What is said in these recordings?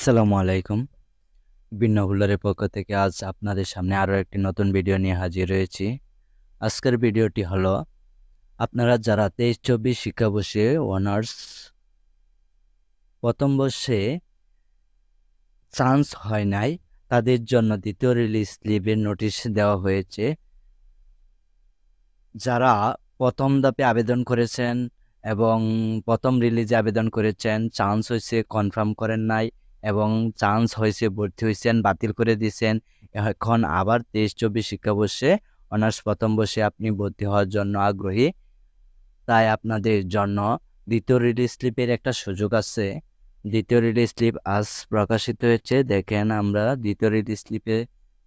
আসসালামু আলাইকুম। বিন্নহুল্লারের পক্ষ থেকে আজ আপনাদের সামনে আরও একটি নতুন ভিডিও নিয়ে হাজির হয়েছি। আজকের ভিডিওটি হলো আপনারা যারা 23-24 শিক্ষাবর্ষে অনার্স প্রথম বর্ষে চান্স হয় নাই, তাদের জন্য দ্বিতীয় রিলিজ স্লিপের নোটিশ দেওয়া হয়েছে। যারা প্রথম ধাপে আবেদন করেছেন এবং প্রথম রিলিজে আবেদন করেছেন, চান্স হয়েছে কনফার্ম করেন নাই এবং চান্স হয়েছে ভর্তি হয়েছেন বাতিল করে দিয়েছেন, এখন আবার 23-24 শিক্ষাবর্ষে অনার্স প্রথম বর্ষে আপনি ভর্তি হওয়ার জন্য আগ্রহী, তাই আপনাদের জন্য দ্বিতীয় রিলিজ স্লিপের একটা সুযোগ আছে। দ্বিতীয় রিলিজ স্লিপ আজ প্রকাশিত হয়েছে। দেখেন আমরা দ্বিতীয় রিলিজ স্লিপে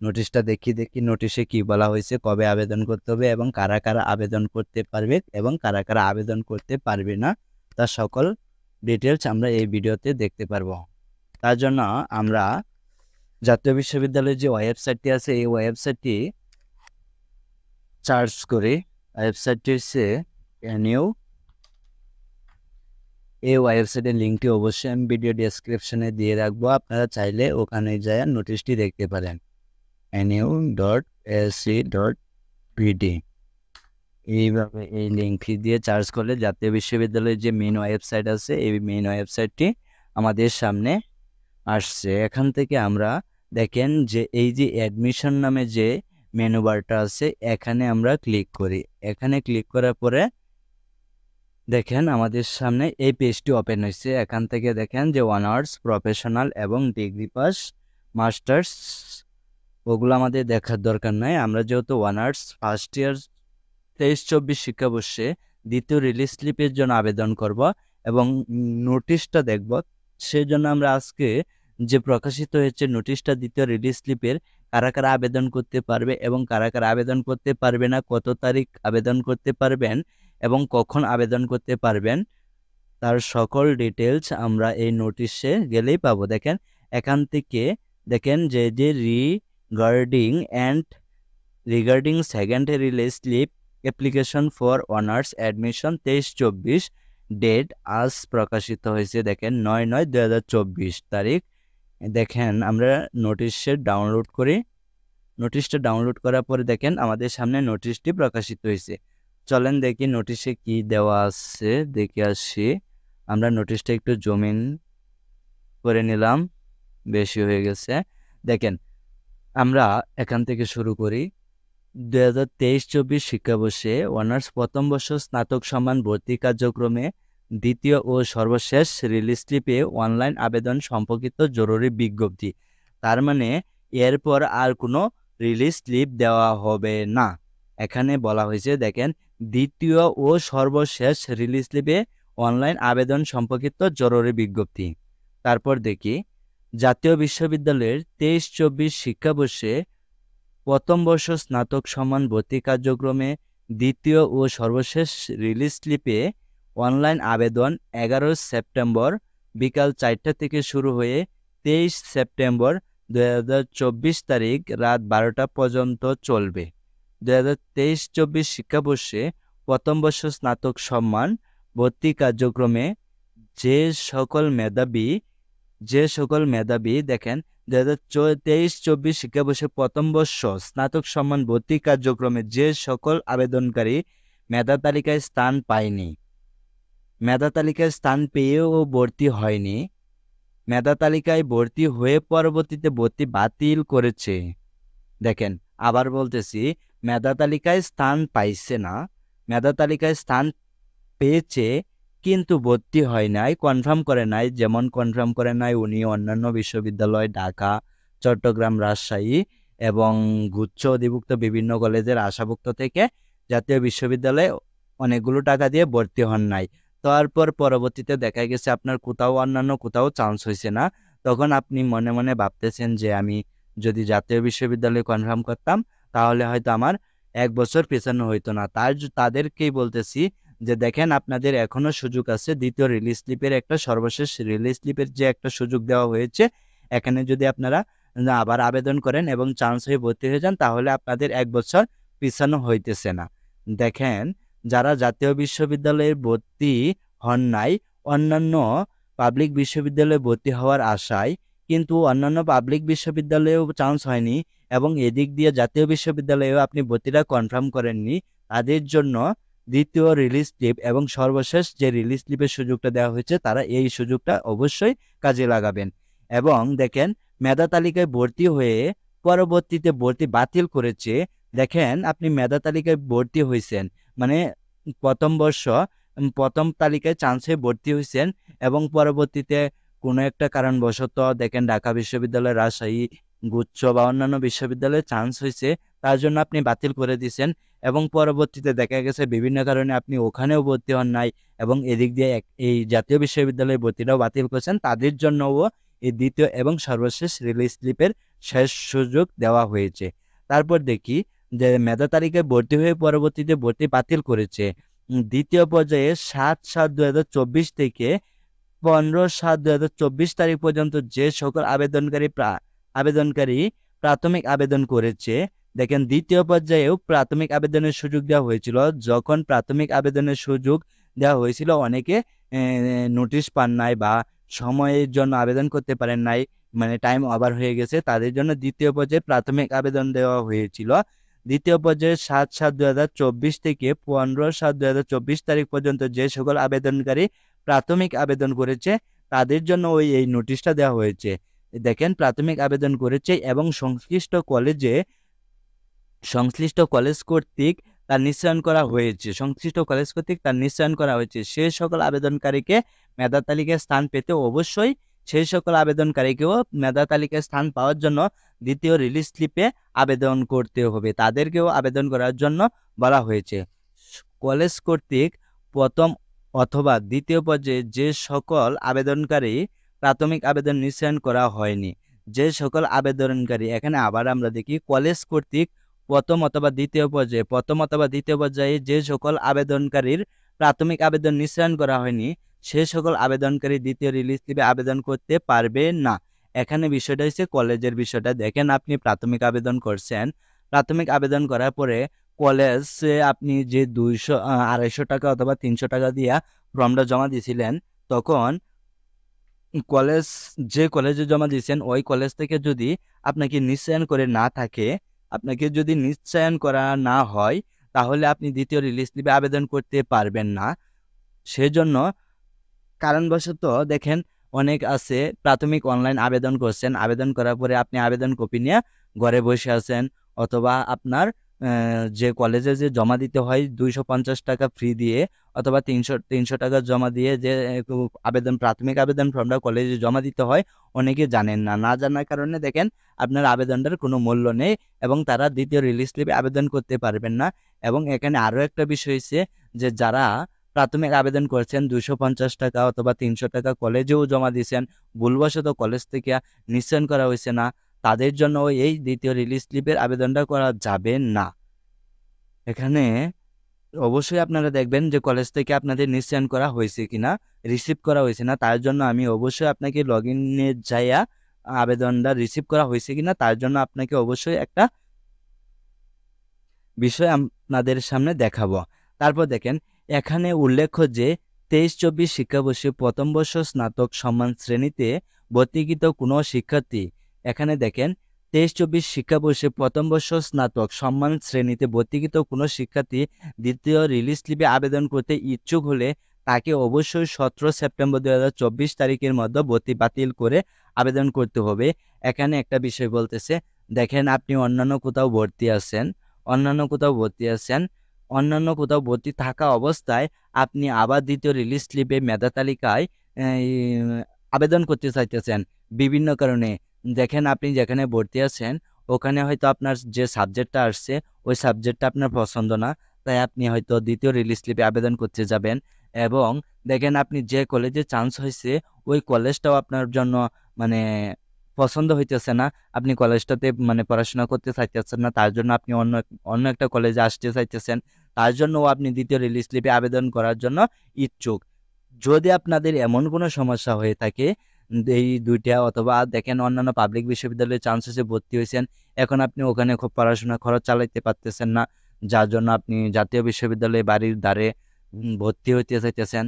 নোটিশটা দেখি নোটিশে কি বলা হয়েছে, কবে আবেদন করতে হবে এবং কারা কারা আবেদন করতে পারবে এবং কারা কারা আবেদন করতে পারবে না, তার সকল ডিটেলস আমরা এই ভিডিওতে দেখতে পারবো। তার জন্য আমরা জাতীয় বিশ্ববিদ্যালয়ের যে ওয়েবসাইটটি আছে এই ওয়েবসাইটটি সার্চ করি। ওয়েবসাইটটি হচ্ছে এনইউ। এই ওয়েবসাইটের লিঙ্কটি অবশ্যই আমি ভিডিও ডেসক্রিপশনে দিয়ে রাখবো, আপনারা চাইলে ওখানে যায় নোটিশটি দেখতে পারেন। nu.ac.pd এইভাবে এই লিঙ্কটি দিয়ে সার্চ করলে জাতীয় বিশ্ববিদ্যালয়ের যে মেইন ওয়েবসাইট আছে এই মেইন ওয়েবসাইটটি আমাদের সামনে আসছে। এখান থেকে আমরা দেখেন যে এই যে অ্যাডমিশন নামে যে মেনু বারটা আছে এখানে আমরা ক্লিক করি। এখানে ক্লিক করার পরে দেখেন আমাদের সামনে এই পেজটি ওপেন হয়েছে। এখান থেকে দেখেন যে অনার্স, প্রফেশনাল এবং ডিগ্রি পাস, মাস্টার্স ওগুলো আমাদের দেখার দরকার নাই। আমরা যেহেতু অনার্স ফার্স্ট ইয়ার 23-24 শিক্ষাবর্ষে দ্বিতীয় রিলিজ স্লিপের জন্য আবেদন করব এবং নোটিশটা দেখব, সেই জন্য আমরা আজকে যে প্রকাশিত হয়েছে নোটিশটা দ্বিতীয় রিলিজ স্লিপের কারা কারা আবেদন করতে পারবে এবং কারা কারা আবেদন করতে পারবে না, কত তারিখ আবেদন করতে পারবেন এবং কখন আবেদন করতে পারবেন, তার সকল ডিটেলস আমরা এই নোটিশে গেলেই পাবো। দেখেন এখান থেকে দেখেন যে regarding second release slip application for honours admission 23-24 date আজ প্রকাশিত হয়েছে। দেখেন 9/9/2024 তারিখ। দেখেন আমরা নোটিশে ডাউনলোড করি। নোটিশটা ডাউনলোড করার পরে দেখেন আমাদের সামনে নোটিশটি প্রকাশিত হয়েছে। চলেন দেখি নোটিশে কি দেওয়া আছে, দেখে আসি। আমরা নোটিশটা একটু জুম ইন করে নিলাম, বেশি হয়ে গেছে। দেখেন আমরা এখান থেকে শুরু করি। 2023-24 শিক্ষাবর্ষে অনার্স প্রথম বর্ষ স্নাতক সম্মান ভর্তি কার্যক্রমে দ্বিতীয় ও সর্বশেষ রিলিজ স্লিপে অনলাইন আবেদন সম্পর্কিত জরুরি বিজ্ঞপ্তি। তার মানে এরপর আর কোনো রিলিজ স্লিপ দেওয়া হবে না। এখানে বলা হয়েছে দেখেন দ্বিতীয় ও সর্বশেষ রিলিজ স্লিপে অনলাইন আবেদন সম্পর্কিত জরুরি বিজ্ঞপ্তি। তারপর দেখি জাতীয় বিশ্ববিদ্যালয়ের 23-24 শিক্ষাবর্ষে প্রথম বর্ষ স্নাতক সম্মান ভর্তি কার্যক্রমে দ্বিতীয় ও সর্বশেষ রিলিজ স্লিপে অনলাইন আবেদন 11 সেপ্টেম্বর বিকাল 4টা থেকে শুরু হয়ে 23 সেপ্টেম্বর 2024 তারিখ রাত 12টা পর্যন্ত চলবে। 2023-24 শিক্ষাবর্ষে প্রথম বর্ষ স্নাতক সম্মান ভর্তি কার্যক্রমে যে সকল মেধাবী দেখেন 2023-24 শিক্ষাবর্ষে প্রথম বর্ষ স্নাতক সম্মান ভর্তি কার্যক্রমে যে সকল আবেদনকারী মেধা তালিকায় স্থান পায়নি, মেধা তালিকায় স্থান পেয়েও ভর্তি হয়নি, মেধা তালিকায় ভর্তি হয়ে পরবর্তীতে ভর্তি বাতিল করেছে। দেখেন আবার বলতেছি, মেধা তালিকায় স্থান পাইছে না, মেধা তালিকায় স্থান পেয়েছে কিন্তু ভর্তি হয় নাই, কনফার্ম করে নাই, যেমন কনফার্ম করে নাই উনি অন্যান্য বিশ্ববিদ্যালয় ঢাকা, চট্টগ্রাম, রাজশাহী এবং গুচ্ছ অধিভুক্ত বিভিন্ন কলেজের আশাভুক্ত থেকে জাতীয় বিশ্ববিদ্যালয়ে অনেকগুলো টাকা দিয়ে ভর্তি হন নাই। তারপর পরবর্তীতে দেখা গেছে আপনার কোথাও চান্স হয়েছে না, তখন আপনি মনে মনে ভাবতেছেন যে আমি যদি জাতীয় বিশ্ববিদ্যালয়ে কনফার্ম করতাম তাহলে হয়তো আমার 1 বছর পেছানো হইতো না। তাদেরকেই বলতেছি যে দেখেন আপনাদের এখনো সুযোগ আছে। দ্বিতীয় রিলিজ স্লিপের একটা সর্বশেষ রিলিজ স্লিপের যে একটা সুযোগ দেওয়া হয়েছে, এখানে যদি আপনারা আবার আবেদন করেন এবং চান্স হয়ে ভর্তি হয়ে যান তাহলে আপনাদের 1 বছর পিছানো হইতেছে না। দেখেন যারা জাতীয় বিশ্ববিদ্যালয়ে ভর্তি হন নাই, অন্যান্য পাবলিক বিশ্ববিদ্যালয়ে ভর্তি হওয়ার আশায় কিন্তু অন্যান্য পাবলিক বিশ্ববিদ্যালয়েও চান্স হয়নি এবং এদিক দিয়ে জাতীয় বিশ্ববিদ্যালয়েও আপনি ভর্তিটা কনফার্ম করেননি, তাদের জন্য দ্বিতীয় রিলিজ স্লিপ এবং সর্বশেষ যে রিলিজ স্লিপের সুযোগটা দেওয়া হয়েছে তারা এই সুযোগটা অবশ্যই কাজে লাগাবেন। এবং দেখেন মেধা তালিকায় ভর্তি হয়ে পরবর্তীতে ভর্তি বাতিল করেছে। দেখেন আপনি মেধা তালিকায় ভর্তি হয়েছেন, মানে প্রথম বর্ষ প্রথম তালিকায় চান্সে ভর্তি হয়েছেন এবং পরবর্তীতে কোনো একটা কারণবশত দেখেন ঢাকা বিশ্ববিদ্যালয়, রাজশাহী, গুচ্ছ বা অন্যান্য বিশ্ববিদ্যালয়ে চান্স হয়েছে, তার জন্য আপনি বাতিল করে দিয়েছেন এবং পরবর্তীতে দেখা গেছে বিভিন্ন কারণে আপনি ওখানেও ভর্তি হন নাই এবং এদিক দিয়ে এই জাতীয় বিশ্ববিদ্যালয়ে ভর্তিটাও বাতিল করছেন, তাদের জন্যও এই দ্বিতীয় এবং সর্বশেষ রিলিজ স্লিপের শেষ সুযোগ দেওয়া হয়েছে। তারপর দেখি যে মেধা তালিকায় ভর্তি হয়ে পরবর্তীতে ভর্তি বাতিল করেছে। দ্বিতীয় পর্যায়ে ৭/৭/২০২৪ থেকে ১৫/৭/২০২৪ তারিখ পর্যন্ত যে সকল আবেদনকারী প্রাথমিক আবেদন করেছে, দেখেন দ্বিতীয় পর্যায়েও প্রাথমিক আবেদনের সুযোগ দেওয়া হয়েছিল। যখন প্রাথমিক আবেদনের সুযোগ দেওয়া হয়েছিল অনেকে নোটিশ পান নাই বা সময়ের জন্য আবেদন করতে পারেন নাই, মানে টাইম ওভার হয়ে গেছে, তাদের জন্য দ্বিতীয় পর্যায়ে প্রাথমিক আবেদন দেওয়া হয়েছিল। দ্বিতীয় পর্যায়ে ৭/৭/২০২৪ থেকে ১৫/৭/২০২৪ তারিখ পর্যন্ত যে সকল আবেদনকারী প্রাথমিক আবেদন করেছে তাদের জন্য এই নোটিশটা দেওয়া হয়েছে। দেখেন প্রাথমিক আবেদন করেছে এবং সংশ্লিষ্ট কলেজ কর্তৃক তার নিশ্চয়ন করা হয়েছে। সেই সকল আবেদনকারীকে মেধা তালিকায় স্থান পেতে অবশ্যই সেই সকল আবেদনকারীকেও মেধা তালিকায় স্থান পাওয়ার জন্য দ্বিতীয় রিলিজ স্লিপে আবেদন করতে হবে, তাদেরকেও আবেদন করার জন্য বলা হয়েছে। কলেজ কর্তৃক প্রথম অথবা দ্বিতীয় পর্যায়ে যে সকল আবেদনকারী প্রাথমিক আবেদন নিশ্চয়ন করা হয়নি, যে সকল আবেদনকারী, এখানে আবার আমরা দেখি কলেজ কর্তৃক প্রথম অথবা দ্বিতীয় পর্যায়ে যে সকল আবেদনকারীর প্রাথমিক আবেদন নিশ্চয়ন করা হয়নি সে সকল আবেদনকারী দ্বিতীয় রিলিজ স্লিপে আবেদন করতে পারবে না। এখানে বিষয়টা হচ্ছে কলেজের বিষয়টা। দেখেন আপনি প্রাথমিক আবেদন করছেন, প্রাথমিক আবেদন করার পরে কলেজে আপনি যে 200-250 টাকা অথবা 300 টাকা দিয়ে ফর্মটা জমা দিয়েছিলেন, তখন যে কলেজে জমা দিয়েছেন ওই কলেজ থেকে যদি আপনাকে নিশ্চয়ন করে না থাকে, আপনাকে যদি নিশ্চয়ন করা না হয় তাহলে আপনি দ্বিতীয় রিলিজ স্লিপে আবেদন করতে পারবেন না। সেজন্য কারণবশত দেখেন অনেক আছে প্রাথমিক অনলাইন আবেদন করছেন, আবেদন করার পরে আপনি আবেদন কপি নিয়ে ঘরে বসে আছেন, অথবা আপনার যে কলেজে যে জমা দিতে হয় 250 টাকা ফ্রি দিয়ে অথবা 300 টাকা জমা দিয়ে যে প্রাথমিক আবেদন ফর্মটা কলেজে জমা দিতে হয়, অনেকে জানেন না জানার কারণে দেখেন আপনার আবেদনটার কোনো মূল্য নেই এবং তারা দ্বিতীয় রিলিজ স্লিপে আবেদন করতে পারবেন না। এবং এখানে আরও একটা বিষয় হচ্ছে যে যারা প্রাথমিক আবেদন করছেন 250 টাকা অথবা 300 টাকা কলেজেও জমা দিয়েছেন, ভুলবশত কলেজ থেকে নিশ্চয়ন করা হয়েছে না, তাদের জন্য এই দ্বিতীয় রিলিজ স্লিপের আবেদনটা করা যাবে না। এখানে অবশ্যই আপনারা দেখবেন যে কলেজ থেকে আপনাদের নিশ্চয়ন করা হয়েছে কিনা, রিসিভ করা হয়েছে না, তার জন্য আমি অবশ্যই আপনাকে লগইনে যাইয়া আবেদনটা রিসিভ করা হয়েছে কিনা তার জন্য আপনাকে অবশ্যই একটা বিষয় আপনাদের সামনে দেখাবো। তারপর দেখেন এখানে উল্লেখ্য যে 23-24 শিক্ষাবর্ষে প্রথম বর্ষ স্নাতক সম্মান শ্রেণীতে ভর্তিকৃত কোনো শিক্ষার্থী, এখানে দেখেন 23-24 শিক্ষাবর্ষে প্রথম বর্ষ স্নাতক সম্মান শ্রেণীতে ভর্তিকৃত কোনো শিক্ষার্থী দ্বিতীয় রিলিজ স্লিপে আবেদন করতে ইচ্ছুক হলে তাকে অবশ্যই 17 সেপ্টেম্বর 2024 তারিখের মধ্যে ভর্তি বাতিল করে আবেদন করতে হবে। এখানে একটা বিষয় বলতেছে, দেখেন আপনি অন্যান্য কোথাও ভর্তি থাকা অবস্থায় আপনি আবার দ্বিতীয় রিলিজ স্লিপে মেধা তালিকায় আবেদন করতে চাইতেছেন বিভিন্ন কারণে। দেখেন আপনি যেখানে ভর্তি আছেন ওখানে হয়তো আপনার যে সাবজেক্টটা আসছে ওই সাবজেক্টটা আপনার পছন্দ না, তাই আপনি হয়তো দ্বিতীয় রিলিজ স্লিপে আবেদন করতে যাবেন। এবং দেখেন আপনি যে কলেজে চান্স হয়েছে ওই কলেজটাও আপনার জন্য মানে পছন্দ হইতেছে না, আপনি কলেজটাতে মানে পড়াশোনা করতে চাইতেছেন না, তার জন্য আপনি অন্য একটা কলেজে আসতে চাইতেছেন, তার জন্যও আপনি দ্বিতীয় রিলিজ স্লিপে আবেদন করার জন্য ইচ্ছুক। যদি আপনাদের এমন কোনো সমস্যা হয়ে থাকে এই দুইটা, অথবা দেখেন অন্যান্য পাবলিক বিশ্ববিদ্যালয়ে চান্স হয়েছে ভর্তি হয়েছেন, এখন আপনি ওখানে খুব পড়াশোনা খরচ চালাইতে পারতেছেন না, যার জন্য আপনি জাতীয় বিশ্ববিদ্যালয়ে বাড়ির দ্বারে ভর্তি হইতে চাইতেছেন,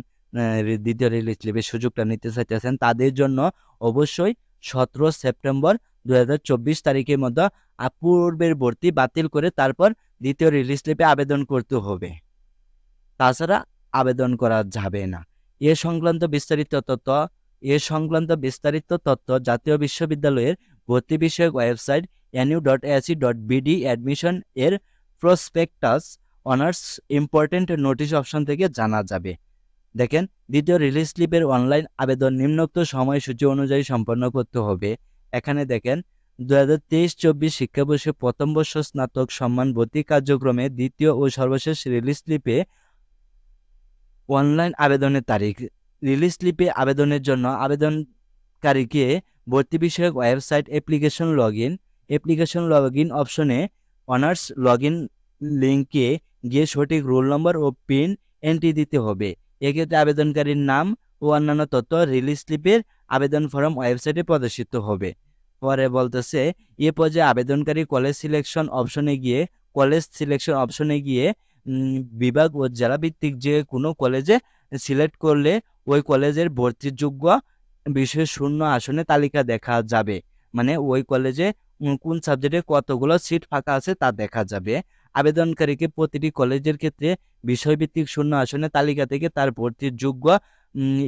দ্বিতীয় রিলিজ স্লিপের সুযোগটা নিতে চাইতেছেন, তাদের জন্য অবশ্যই 17 সেপ্টেম্বর 2024 তারিখের মধ্যে পূর্বের ভর্তি বাতিল করে তারপর দ্বিতীয় রিলিজ স্লিপে আবেদন করতে হবে, তাছাড়া আবেদন করা যাবে না। এ সংক্রান্ত বিস্তারিত তথ্য জাতীয় বিশ্ববিদ্যালয়ের ভর্তি বিষয়ক ওয়েবসাইট nu.ac.bd অ্যাডমিশন এর prospectus honours important notice option থেকে জানা যাবে। দেখেন, দ্বিতীয় রিলিজ স্লিপের অনলাইন আবেদন নিম্নোক্ত সময়সূচি অনুযায়ী সম্পন্ন করতে হবে। এখানে দেখেন 2023-24 শিক্ষাবর্ষে প্রথম বর্ষ স্নাতক সম্মান ভর্তি কার্যক্রমে দ্বিতীয় ও সর্বশেষ রিলিজ স্লিপে অনলাইন আবেদনের তারিখ। রিলিজ স্লিপে আবেদনের জন্য আবেদনকারীকে ভর্তি বিষয়ক ওয়েবসাইট অ্যাপ্লিকেশন লগইন অপশনে অনার্স লগইন লিঙ্কে গিয়ে সঠিক রোল নম্বর ও পিন এন্ট্রি দিতে হবে। এক্ষেত্রে আবেদনকারীর নাম ও অন্যান্য তথ্য রিলিজ স্লিপের আবেদন ফরম ওয়েবসাইটে প্রদর্শিত হবে। পরে বলতেছে এ পর্যায়ে আবেদনকারী কলেজ সিলেকশন অপশনে গিয়ে বিভাগ ও জেলা ভিত্তিক যে কোনো কলেজে সিলেক্ট করলে ওই কলেজের ভর্তির যোগ্য বিষয়ে শূন্য আসনে তালিকা দেখা যাবে, মানে ওই কলেজে কোন সাবজেক্টে কতগুলো সিট ফাঁকা আছে তা দেখা যাবে। আবেদনকারীকে প্রতিটি কলেজের ক্ষেত্রে বিষয়ভিত্তিক শূন্য আসনের তালিকা থেকে তার ভর্তির যোগ্য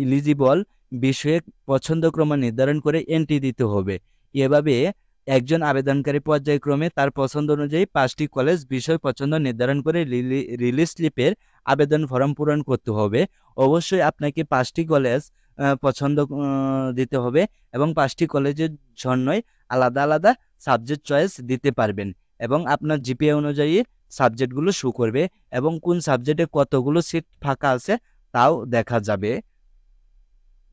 ইলিজিবল বিষয়ে পছন্দক্রম নির্ধারণ করে এন্ট্রি দিতে হবে। এভাবে একজন আবেদনকারী পর্যায়ক্রমে তার পছন্দ অনুযায়ী 5টি কলেজ বিষয় পছন্দ নির্ধারণ করে রিলিজ স্লিপের আবেদন ফর্ম পূরণ করতে হবে। অবশ্যই আপনাকে 5টি কলেজ পছন্দ দিতে হবে এবং 5টি কলেজের জন্যই আলাদা আলাদা সাবজেক্ট চয়েস দিতে পারবেন এবং আপনার জিপিএ অনুযায়ী সাবজেক্টগুলো শো করবে এবং কোন সাবজেক্টে কতগুলো সিট ফাঁকা আছে তাও দেখা যাবে।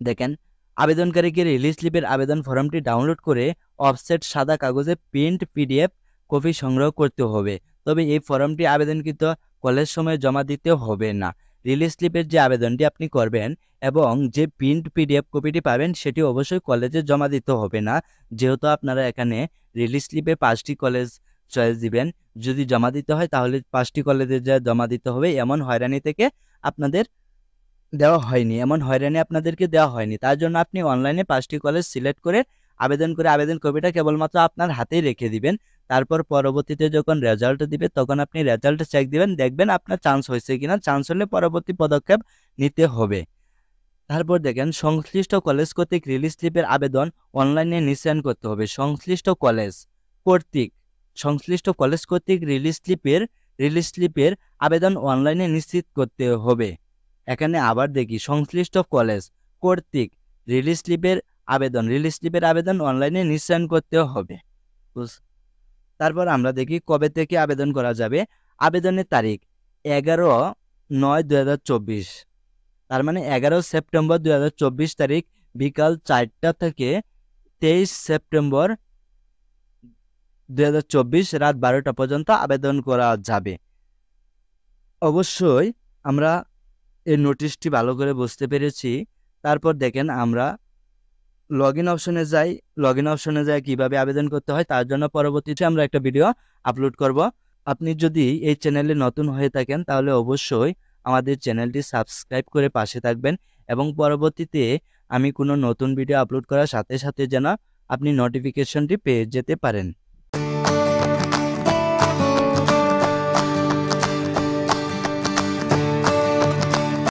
দেখেন, আবেদনকারীকে রিলিজ স্লিপের আবেদন ফর্মটি ডাউনলোড করে অফসেট সাদা কাগজে প্রিন্ট পিডিএফ কপি সংগ্রহ করতে হবে। তবে এই ফর্মটি আবেদনকৃত কলেজ সময়ে জমা দিতে হবে না। রিলিজ স্লিপের যে আবেদনটি আপনি করবেন এবং যে প্রিন্ট পিডিএফ কপিটি পাবেন সেটি অবশ্যই কলেজে জমা দিতে হবে না, যেহেতু আপনারা এখানে রিলিজ স্লিপে 5টি কলেজ চয়েস দিবেন। যদি জমা দিতে হয় তাহলে 5টি কলেজে যা জমা দিতে হবে, এমন হয়রানি থেকে আপনাদের দেওয়া হয়নি, আপনাদেরকে দেওয়া হয়নি। তার জন্য আপনি অনলাইনে 5টি কলেজ সিলেক্ট করে আবেদন কপিটা কেবলমাত্র আপনার হাতেই রেখে দিবেন। তারপর পরবর্তীতে যখন রেজাল্ট দিবে তখন আপনি রেজাল্ট চেক দিবেন, দেখবেন আপনার চান্স হয়েছে কিনা। চান্স হলে পরবর্তী পদক্ষেপ নিতে হবে। তারপর দেখেন, সংশ্লিষ্ট কলেজ কর্তৃক রিলিজ স্লিপের আবেদন অনলাইনে নিশ্চয়ন করতে হবে। সংশ্লিষ্ট কলেজ কর্তৃক রিলিজ স্লিপের আবেদন অনলাইনে নিশ্চিত করতে হবে। এখানে আবার দেখি, সংশ্লিষ্ট কলেজ কর্তৃক রিলিজ স্লিপের আবেদন অনলাইনে নিশ্চয়ন করতে হবে। তারপর আমরা দেখি কবে থেকে আবেদন করা যাবে। আবেদনের তারিখ 11/9/2024, তার মানে 11 সেপ্টেম্বর 2024 তারিখ বিকাল 4টা থেকে 23 সেপ্টেম্বর 2024 রাত 12টা পর্যন্ত আবেদন করা যাবে। অবশ্যই আমরা এই নোটিশটি ভালো করে বুঝতে পেরেছি। তারপর দেখেন, আমরা লগইন অপশনে যাই কিভাবে আবেদন করতে হয় তার জন্য পরবর্তীতে আমরা একটা ভিডিও আপলোড করব। আপনি যদি এই চ্যানেলে নতুন হয়ে থাকেন তাহলে অবশ্যই আমাদের চ্যানেলটি সাবস্ক্রাইব করে পাশে থাকবেন এবং পরবর্তীতে আমি কোনো নতুন ভিডিও আপলোড করার সাথে সাথে যেন আপনি নোটিফিকেশনটি পেয়ে যেতে পারেন।